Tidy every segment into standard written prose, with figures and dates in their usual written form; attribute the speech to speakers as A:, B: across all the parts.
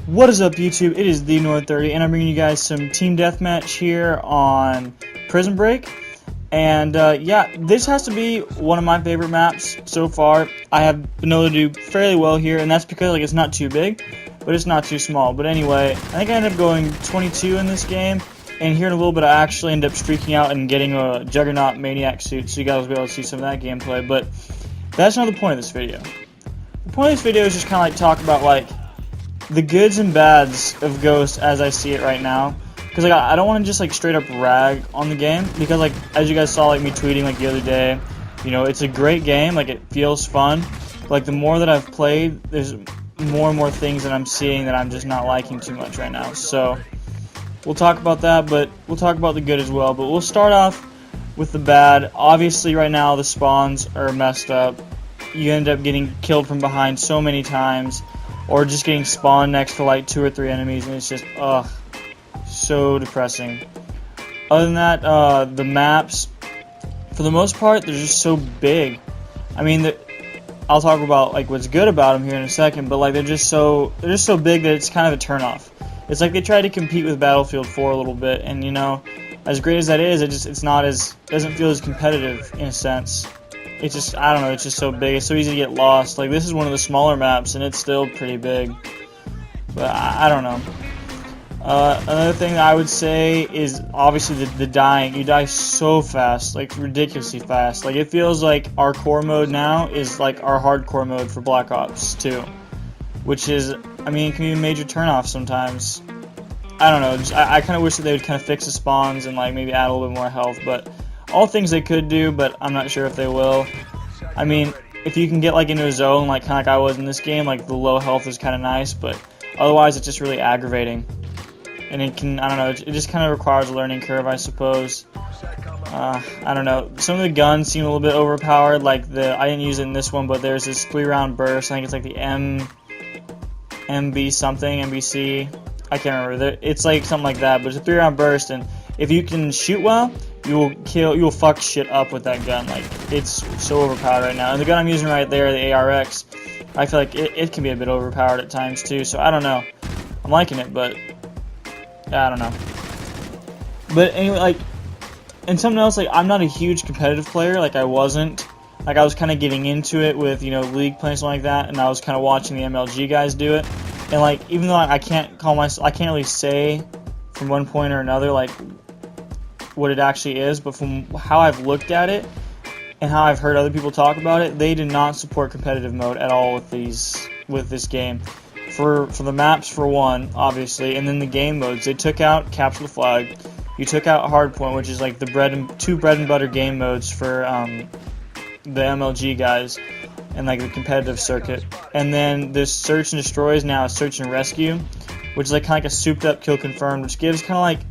A: What is up, YouTube? It is the North30, and I'm bringing you guys some team deathmatch here on Prison Break. And yeah, this has to be one of my favorite maps so far. I have been able to do fairly well here, and that's because it's not too big, but it's not too small. But anyway, I think I ended up going 22 in this game, and here in a little bit I actually ended up streaking out and getting a Juggernaught Maniac suit, so you guys will be able to see some of that gameplay. But that's not the point of this video. The point of this video is just kind of talk about the goods and bads of Ghost as I see it right now, because I don't want to just straight up rag on the game, because as you guys saw me tweeting the other day, it's a great game, it feels fun, but the more that I've played, there's more and more things that I'm seeing that I'm just not liking too much right now. So we'll talk about that, but we'll talk about the good as well. But we'll start off with the bad. Obviously right now the spawns are messed up. You end up getting killed from behind so many times, or just getting spawned next to 2 or 3 enemies, and it's just so depressing. Other than that, the maps, for the most part, they're just so big. I mean, I'll talk about what's good about them here in a second, but they're just so big that it's kind of a turnoff. It's they try to compete with Battlefield 4 a little bit, and as great as that is, doesn't feel as competitive in a sense. It's just, I don't know, it's just so big, it's so easy to get lost. This is one of the smaller maps, and it's still pretty big. But I don't know. Another thing that I would say is obviously the dying. You die so fast, ridiculously fast. It feels like our core mode now is our hardcore mode for Black Ops 2. Which is, I mean, it can be a major turnoff sometimes. I don't know, I kind of wish that they would kind of fix the spawns and maybe add a little bit more health, but all things they could do, but I'm not sure if they will. I mean, if you can get into a zone kind of like I was in this game, the low health is kind of nice, but otherwise it's just really aggravating. And it can, I don't know, it just kind of requires a learning curve, I suppose. I don't know, some of the guns seem a little bit overpowered, I didn't use it in this one, but there's this 3-round burst, I think it's the MB something, MBC, I can't remember, it's something like that, but it's a 3-round burst, and if you can shoot well, you will fuck shit up with that gun. It's so overpowered right now. And the gun I'm using right there, the ARX, I feel it can be a bit overpowered at times too. So I don't know. I'm liking it, but I don't know. But anyway, and something else, I'm not a huge competitive player. I wasn't. I was kind of getting into it with League playing something like that, and I was kind of watching the MLG guys do it. And even though I can't really say from one point or another what it actually is, but from how I've looked at it and how I've heard other people talk about it, they do not support competitive mode at all with this game. For the maps, for one, obviously, and then the game modes, they took out Capture the Flag, you took out Hardpoint, which is the two bread and butter game modes for the MLG guys and the competitive circuit. And then this Search and Destroy is now a Search and Rescue, which is kind of like a souped up kill confirmed, which gives kind of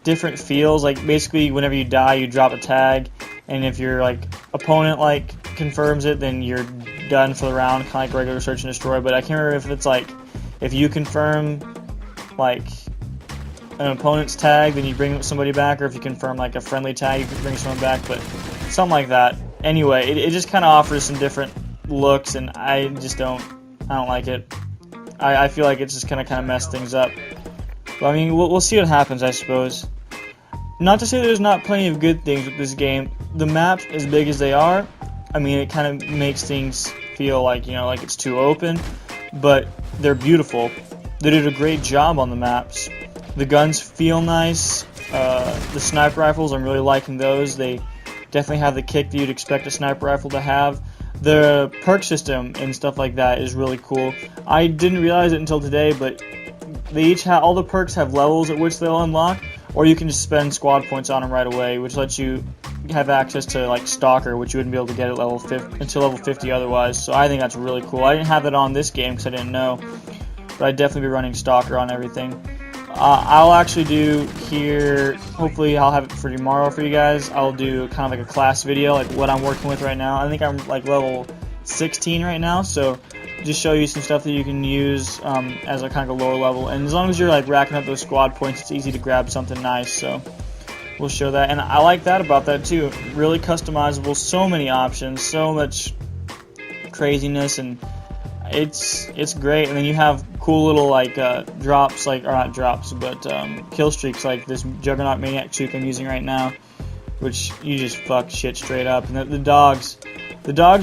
A: different feels. Basically whenever you die you drop a tag, and if your opponent confirms it, then you're done for the round, kind of regular Search and Destroy. But I can't remember if it's if you confirm an opponent's tag, then you bring somebody back, or if you confirm a friendly tag, you can bring someone back, but something like that. Anyway, it just kind of offers some different looks, and I don't like it. I feel it's just kind of mess things up. But I mean, we'll see what happens, I suppose. Not to say there's not plenty of good things with this game. The maps, as big as they are, I mean, it kind of makes things feel like it's too open, but they're beautiful. They did a great job on the maps. The guns feel nice. The sniper rifles, I'm really liking those. They definitely have the kick that you'd expect a sniper rifle to have. The perk system and stuff like that is really cool. I didn't realize it until today, but they each have, all the perks have levels at which they'll unlock, or you can just spend squad points on them right away, which lets you have access to Stalker, which you wouldn't be able to get at until level 50 otherwise. So I think that's really cool. I didn't have that on this game because I didn't know, but I'd definitely be running Stalker on everything. I'll actually do here, hopefully I'll have it for tomorrow for you guys. I'll do kind of a class video, what I'm working with right now. I think I'm level 16 right now, so just show you some stuff that you can use as a kind of a lower level. And as long as you're racking up those squad points, it's easy to grab something nice. So we'll show that, and I like that about that too. Really customizable, so many options, so much craziness, and it's great. And then you have cool little like drops, like, or not drops, but kill streaks, like this Juggernaught Maniac streak I'm using right now, which you just fuck shit straight up. And the dogs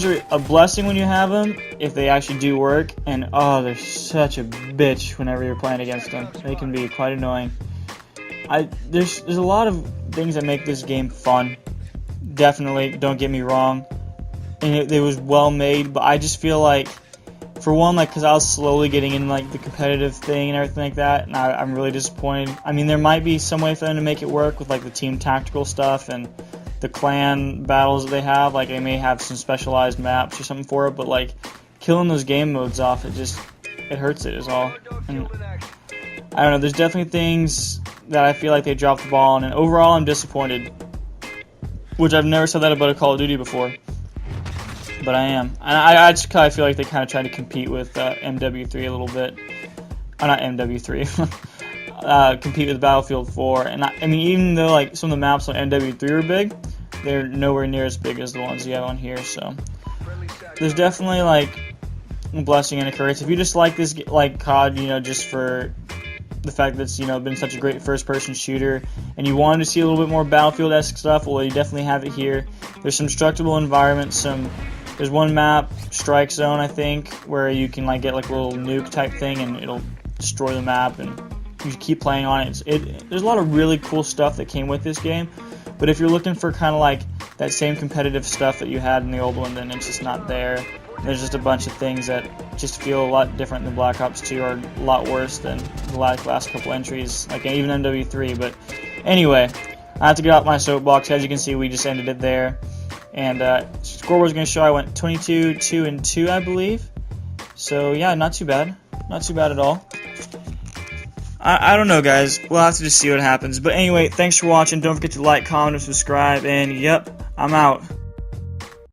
A: are a blessing when you have them, if they actually do work, and oh, they're such a bitch whenever you're playing against them. They can be quite annoying. There's a lot of things that make this game fun. Definitely, don't get me wrong. And it was well made, but I just feel like, for one, like, because I was slowly getting into like the competitive thing and everything like that, and I'm really disappointed. I mean, there might be some way for them to make it work with like the team tactical stuff and the clan battles that they have. Like, they may have some specialized maps or something for it, but like killing those game modes off, it hurts it is all. And I don't know. There's definitely things that I feel like they dropped the ball on, and overall I'm disappointed. Which I've never said that about a Call of Duty before. But I am. And I just kind of feel like they kind of tried to compete with MW3 a little bit. Not MW3. Compete with Battlefield 4. And I mean, even though like some of the maps on MW3 are big, they're nowhere near as big as the ones you have on here. So there's definitely like a blessing and a curse. If you just like this, like COD, you know, just for the fact that it's, you know, been such a great first-person shooter, and you wanted to see a little bit more Battlefield-esque stuff, well, you definitely have it here. There's some structurable environments, there's one map, Strike Zone, I think, where you can like get like a little nuke type thing, and it'll destroy the map, and you keep playing on it. There's a lot of really cool stuff that came with this game, but if you're looking for kind of like that same competitive stuff that you had in the old one, then it's just not there. There's just a bunch of things that just feel a lot different than Black Ops 2, or a lot worse than the last couple entries, like even MW3. But anyway, I have to get out my soapbox. As you can see, we just ended it there. And scoreboard's going to show I went 22, 2, and 2, I believe. So yeah, not too bad. Not too bad at all. I don't know, guys. We'll have to just see what happens. But anyway, thanks for watching. Don't forget to like, comment, and subscribe. And yep, I'm out.